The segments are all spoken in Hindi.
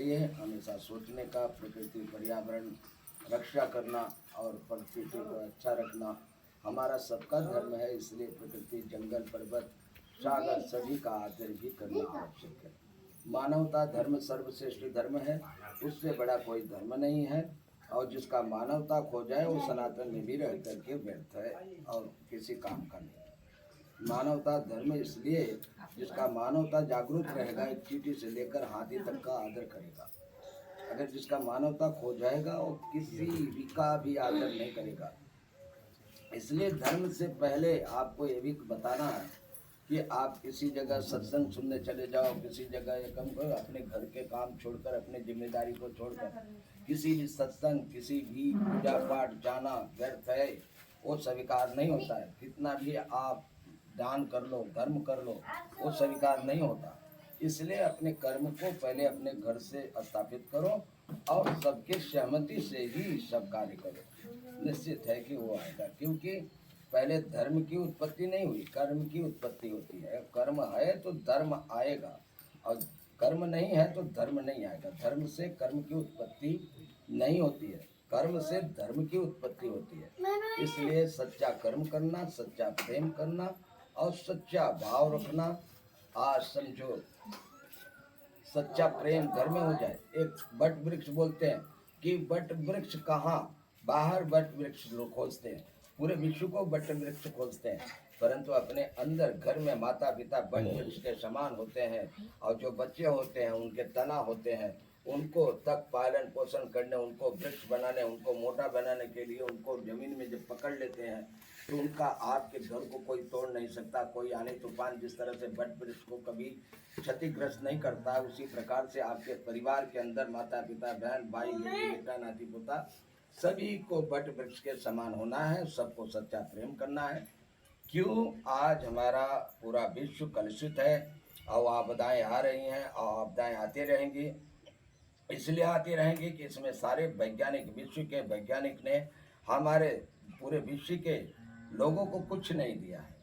चाहिए, हमेशा सोचने का, प्रकृति पर्यावरण रक्षा करना और प्रकृति को अच्छा रखना हमारा सबका धर्म है। इसलिए प्रकृति, जंगल, पर्वत, सागर सभी का आदर भी करना आवश्यक है। मानवता धर्म सर्वश्रेष्ठ धर्म है, उससे बड़ा कोई धर्म नहीं है। और जिसका मानवता खो जाए वो सनातन में भी रह करके व्यर्थ है और किसी काम का नहीं। मानवता धर्म इसलिए जिसका मानवता जागरूक रहेगा, एक चींटी से लेकर हाथी तक का आदर करेगा। अगर जिसका मानवता खो जाएगा वो किसी भी का भी आदर नहीं करेगा। इसलिए धर्म से पहले आपको ये भी बताना है कि आप किसी जगह सत्संग सुनने चले जाओ, किसी जगह ये कम करो, अपने घर के काम छोड़कर, अपने जिम्मेदारी को छोड़कर किसी भी सत्संग, किसी भी पूजा पाठ जाना व्यर्थ है, वो स्वीकार नहीं होता है। कितना भी आप दान कर लो, धर्म कर लो, वो स्वीकार नहीं होता। इसलिए अपने कर्म को पहले अपने घर से स्थापित करो और सबके सहमति से ही सब कार्य करो। निश्चित है कि वो आएगा, क्योंकि पहले धर्म की उत्पत्ति नहीं हुई, कर्म की उत्पत्ति होती है। कर्म है तो धर्म आएगा, और कर्म नहीं है तो धर्म नहीं आएगा। धर्म से कर्म की उत्पत्ति नहीं होती है, कर्म से धर्म की उत्पत्ति होती है। इसलिए सच्चा कर्म करना, सच्चा प्रेम करना और सच्चा भाव रखना। आज समझो सच्चा प्रेम घर में हो जाए। एक बट वृक्ष बोलते हैं कि बट वृक्ष कहाँ, बाहर बट वृक्ष लोग खोजते हैं, पूरे विश्व को बट वृक्ष खोजते हैं, परंतु अपने अंदर घर में माता पिता बट वृक्ष के समान होते हैं। और जो बच्चे होते हैं उनके तना होते हैं, उनको तक पालन पोषण करने, उनको वृक्ष बनाने, उनको मोटा बनाने के लिए उनको जमीन में जब पकड़ लेते हैं तो उनका आपके घर को कोई तोड़ नहीं सकता। कोई आने तूफान जिस तरह से बट वृक्ष को कभी क्षतिग्रस्त नहीं करता, उसी प्रकार से आपके परिवार के अंदर माता पिता, बहन भाई, बेटा नाती पोता सभी को बट वृक्ष के समान होना है। सबको सच्चा प्रेम करना है। क्यों आज हमारा पूरा विश्व कलुषित है और आपदाएं आ रही हैं और आपदाएं आती रहेंगी। इसलिए आती रहेंगी कि इसमें सारे वैज्ञानिक, विश्व के वैज्ञानिक ने हमारे पूरे विश्व के लोगों को कुछ नहीं दिया है।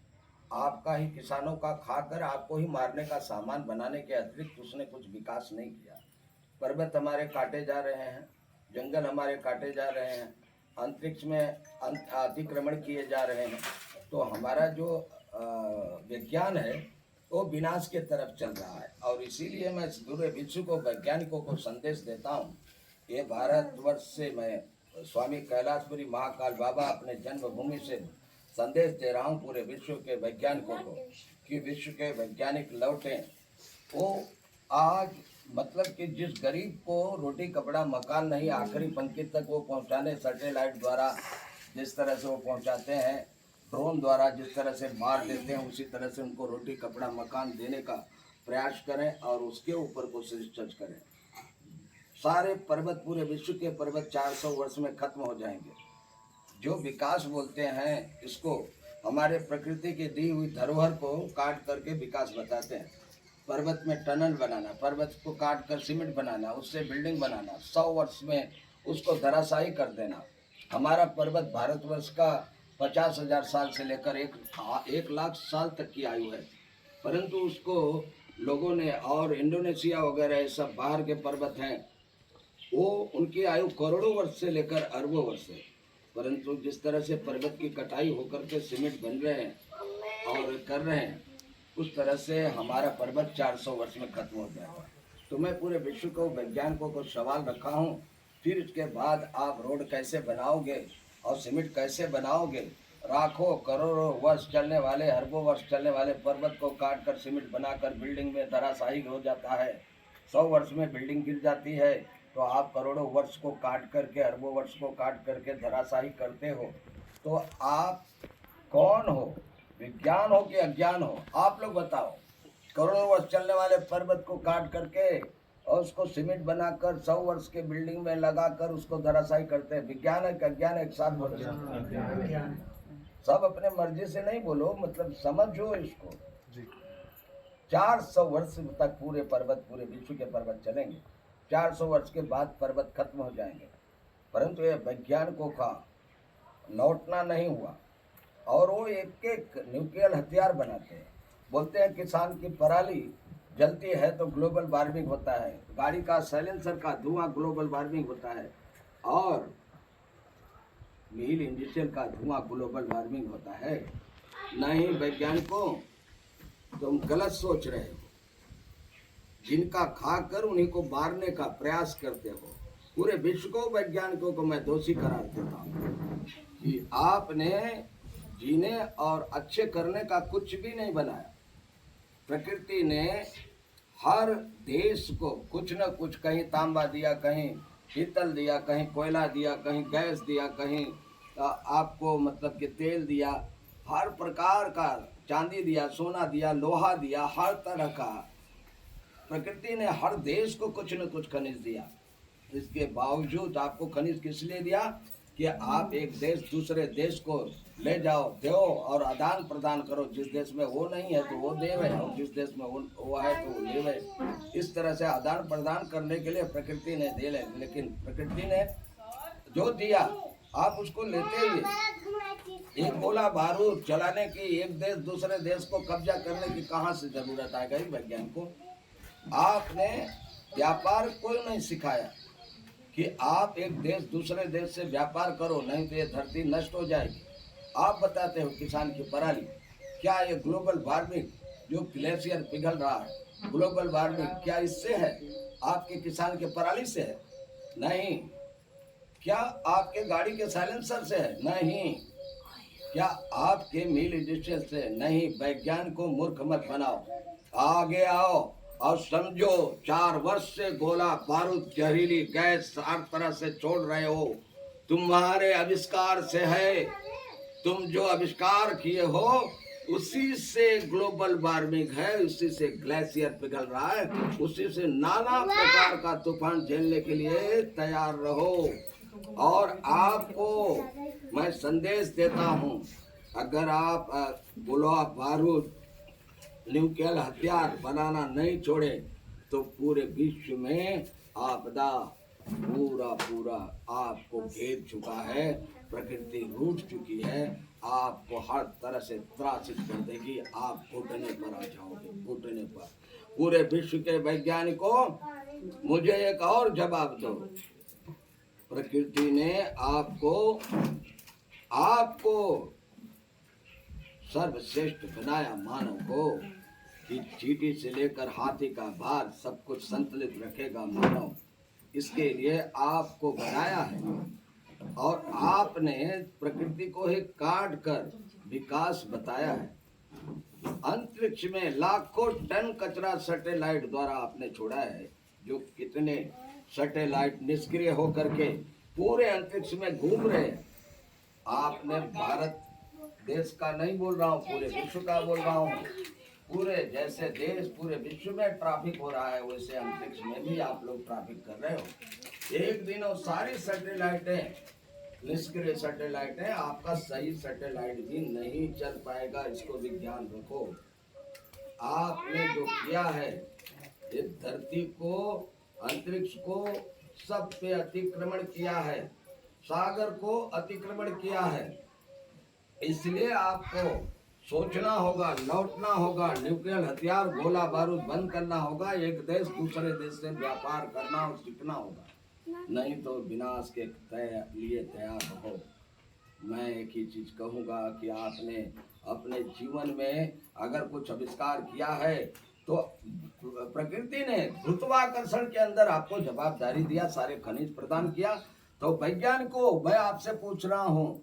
आपका ही, किसानों का खाकर आपको ही मारने का सामान बनाने के अतिरिक्त उसने कुछ विकास नहीं किया। पर्वत हमारे काटे जा रहे हैं, जंगल हमारे काटे जा रहे हैं, अंतरिक्ष में अतिक्रमण किए जा रहे हैं। तो हमारा जो विज्ञान है वो विनाश के तरफ चल रहा है। और इसीलिए मैं पूरे विश्व को, वैज्ञानिकों को संदेश देता हूँ। ये भारतवर्ष से मैं स्वामी कैलाशपुरी महाकाल बाबा अपने जन्मभूमि से संदेश दे रहा हूँ पूरे विश्व के वैज्ञानिकों को कि विश्व के वैज्ञानिक लौटें। वो आज मतलब कि जिस गरीब को रोटी कपड़ा मकान नहीं, आखिरी पंक्ति तक वो पहुँचाने, सैटेलाइट द्वारा जिस तरह से वो पहुँचाते हैं, ड्रोन द्वारा जिस तरह से मार देते हैं, उसी तरह से उनको रोटी कपड़ा मकान देने का प्रयास करें और उसके ऊपर कोशिश करें। सारे पर्वत, पूरे विश्व के पर्वत 400 वर्ष में खत्म हो जाएंगे। जो विकास बोलते हैं इसको हमारे प्रकृति की दी हुई धरोहर को काट करके विकास बताते हैं। पर्वत में टनल बनाना, पर्वत को काट कर सीमेंट बनाना, उससे बिल्डिंग बनाना, 100 वर्ष में उसको धराशायी कर देना। हमारा पर्वत भारतवर्ष का 50,000 साल से लेकर 1 लाख साल तक की आयु है, परंतु उसको लोगों ने, और इंडोनेशिया वगैरह ये सब बाहर के पर्वत हैं, वो उनकी आयु करोड़ों वर्ष से लेकर अरबों वर्ष है। परंतु जिस तरह से पर्वत की कटाई होकर के सीमेंट बन रहे हैं और कर रहे हैं, उस तरह से हमारा पर्वत 400 वर्ष में खत्म हो जाएगा। तो मैं पूरे विश्व को, वैज्ञानिकों को सवाल रखा हूँ, फिर उसके बाद आप रोड कैसे बनाओगे और सीमेंट कैसे बनाओगे। लाखों करोड़ों वर्ष चलने वाले, अरबों वर्ष चलने वाले पर्वत को काट कर सीमेंट बनाकर बिल्डिंग में धराशायी हो जाता है। 100 वर्ष में बिल्डिंग गिर जाती है, तो आप करोड़ों वर्ष को काट करके, अरबों वर्ष को काट करके धराशायी करते हो। तो आप कौन हो, विज्ञान हो कि अज्ञान हो? आप लोग बताओ। करोड़ों वर्ष चलने वाले पर्वत को काट करके और उसको सीमेंट बनाकर 100 वर्ष के बिल्डिंग में लगाकर उसको धराशायी करते हैं। विज्ञान है कि अज्ञान है? एक साथ बोलो। सब अपने मर्जी से नहीं बोलो, मतलब समझो इसको। 400 वर्ष तक पूरे पर्वत, पूरे विश्व के पर्वत चलेंगे। 400 वर्ष के बाद पर्वत खत्म हो जाएंगे, परंतु ये वैज्ञानिकों का लौटना नहीं हुआ। और वो एक एक न्यूक्लियर हथियार बनाते हैं। बोलते हैं किसान की पराली जलती है तो ग्लोबल वार्मिंग होता है, गाड़ी का साइलेंसर का धुआं ग्लोबल वार्मिंग होता है, और मिल इंडस्ट्रियल का धुआं ग्लोबल वार्मिंग होता है। नहीं वैज्ञानिकों, तुम गलत सोच रहे हो। जिनका खाकर उन्हीं को मारने का प्रयास करते हो। पूरे विश्व को, वैज्ञानिकों को मैं दोषी करार देता हूँ कि आपने जीने और अच्छे करने का कुछ भी नहीं बनाया। प्रकृति ने हर देश को कुछ न कुछ, कहीं तांबा दिया, कहीं पीतल दिया, कहीं कोयला दिया, कहीं गैस दिया, कहीं आपको मतलब कि तेल दिया, हर प्रकार का, चांदी दिया, सोना दिया, लोहा दिया, हर तरह का प्रकृति ने हर देश को कुछ न कुछ खनिज दिया। इसके बावजूद आपको खनिज किस लिए दिया कि आप एक देश दूसरे देश को ले जाओ, दो और आदान प्रदान करो। जिस देश में वो नहीं है तो वो देवे, और जिस देश में वो है तो वो लेवे। इस तरह से आदान प्रदान करने के लिए प्रकृति ने दे ले, लेकिन प्रकृति ने जो दिया आप उसको लेते हुए एक गोला बारूद चलाने की, एक देश दूसरे देश को कब्जा करने की कहाँ से जरूरत आ गई वैज्ञानिकों? आपने व्यापार कोई नहीं सिखाया कि आप एक देश दूसरे देश से व्यापार करो, नहीं तो ये धरती नष्ट हो जाएगी। आप बताते हो किसान की पराली। क्या ये ग्लोबल वार्मिंग, जो ग्लेशियर पिघल रहा है, ग्लोबल वार्मिंग क्या इससे है? आपके किसान के पराली से है? नहीं। क्या आपके गाड़ी के साइलेंसर से है? नहीं। क्या आपके मिल इंडस्ट्रियल से? नहीं। वैज्ञानिक को मूर्ख मत बनाओ। आगे आओ और समझो, 4 वर्ष से गोला बारूद, जहरीली गैस हर तरह से छोड़ रहे हो। तुम्हारे आविष्कार से है। तुम जो आविष्कार किए हो उसी से ग्लोबल वार्मिंग है, उसी से ग्लेशियर पिघल रहा है, उसी से नाना प्रकार का तूफान झेलने के लिए तैयार रहो। और आपको मैं संदेश देता हूँ, अगर आप गोला बारूद, न्यूक्लियर हथियार बनाना नहीं छोड़े तो पूरे विश्व में आपदा पूरा आपको घेर चुका है। प्रकृति रूठ चुकी है, आपको हर तरह से त्रासित कर देगी। आप घुटने पर आ जाओगे, घुटने पर। पूरे विश्व के वैज्ञानिकों, मुझे एक और जवाब दो। प्रकृति ने आपको सर्वश्रेष्ठ बनाया, मानव को, कि चींटी से लेकर हाथी का भार सब कुछ संतुलित रखेगा मानव। इसके लिए आपको बनाया है, और आपने प्रकृति को ही काट कर विकास बताया है। अंतरिक्ष में लाखों टन कचरा सैटेलाइट द्वारा आपने छोड़ा है, जो कितने सैटेलाइट निष्क्रिय होकर के पूरे अंतरिक्ष में घूम रहे हैं। आपने भारत देश का नहीं बोल रहा हूँ, पूरे विश्व का बोल रहा हूँ। पूरे जैसे देश पूरे विश्व में ट्रैफिक हो रहा है, वैसे अंतरिक्ष में भी आप लोग ट्रैफिक कर रहे हो। एक दिन और सारी सैटेलाइटें निष्क्रिय सैटेलाइटें, आपका सही सैटेलाइट भी नहीं चल पाएगा, इसको भी ध्यान रखो। आपने जो किया है, इस धरती को, अंतरिक्ष को, सब पे अतिक्रमण किया है, सागर को अतिक्रमण किया है। इसलिए आपको सोचना होगा, लौटना होगा, न्यूक्लियर हथियार, गोला बारूद बंद करना होगा, एक देश दूसरे देश से व्यापार करना और सीखना होगा, नहीं तो विनाश के लिए तैयार रहो। मैं एक ही चीज कहूँगा कि आपने अपने जीवन में अगर कुछ आविष्कार किया है तो प्रकृति ने गुरुत्वाकर्षण के अंदर आपको जवाबदारी दिया, सारे खनिज प्रदान किया। तो वैज्ञानिकों, मैं आपसे पूछ रहा हूँ,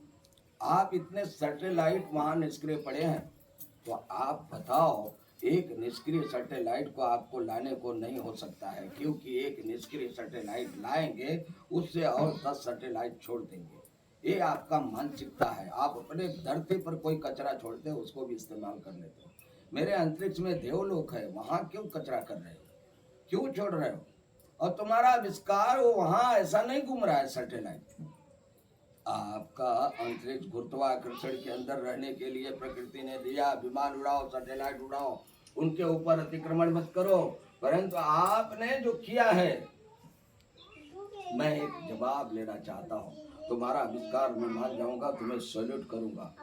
आप इतने सैटेलाइट वहाँ निष्क्रिय पड़े हैं, तो आप बताओ, एक निष्क्रिय सैटेलाइट को आपको लाने को नहीं हो सकता है, क्योंकि एक निष्क्रिय सैटेलाइट लाएंगे उससे और 10 सैटेलाइट छोड़ देंगे। ये आपका मानसिकता है। आप अपने धरती पर कोई कचरा छोड़ते हो, उसको भी इस्तेमाल कर लेते हो। मेरे अंतरिक्ष में देवलोक है, वहाँ क्यों कचरा कर रहे हो, क्यों छोड़ रहे हो? और तुम्हारा आविष्कार वो वहाँ ऐसा नहीं घूम रहा है सैटेलाइट। आपका अंतरिक्ष गुरुत्वाकर्षण के अंदर रहने के लिए प्रकृति ने दिया। विमान उड़ाओ, सैटेलाइट उड़ाओ, उनके ऊपर अतिक्रमण मत करो, परंतु आपने जो किया है, मैं एक जवाब लेना चाहता हूँ। तुम्हारा आविष्कार मैं मान जाऊंगा, तुम्हें सैल्यूट करूंगा।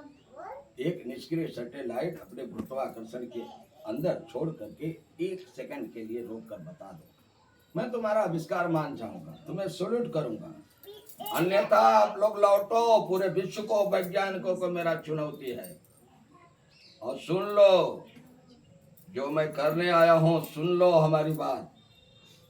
एक निष्क्रिय सैटेलाइट अपने गुरुत्वाकर्षण के अंदर छोड़ करके 1 सेकंड के लिए रोक कर बता दो, मैं तुम्हारा आविष्कार मान जाऊंगा, तुम्हें सल्यूट करूंगा। अन्यथा आप लोग लौटो। पूरे विश्व को, वैज्ञानिकों को मेरा चुनौती है। और सुन लो, जो मैं करने आया हूं, सुन लो हमारी बात।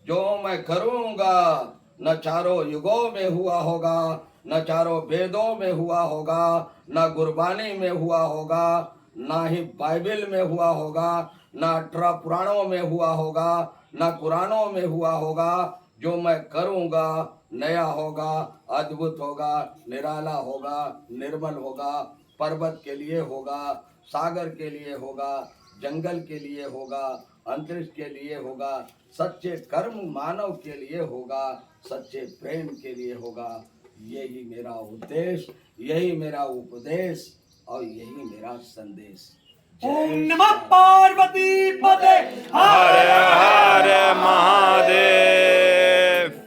जो मैं करूंगा न चारों युगों में हुआ होगा, न चारों वेदों में हुआ होगा, न गुरबानी में हुआ होगा, ना ही बाइबल में हुआ होगा, ना 18 पुराणों में हुआ होगा, ना कुरानों में हुआ होगा। जो मैं करूंगा नया होगा, अद्भुत होगा, निराला होगा, निर्मल होगा, पर्वत के लिए होगा, सागर के लिए होगा, जंगल के लिए होगा, अंतरिक्ष के लिए होगा, सच्चे कर्म मानव के लिए होगा, सच्चे प्रेम के लिए होगा। यही मेरा उद्देश्य, यही मेरा उपदेश और यही मेरा संदेश। ओम नमः पार्वती पते हर हर महादेव।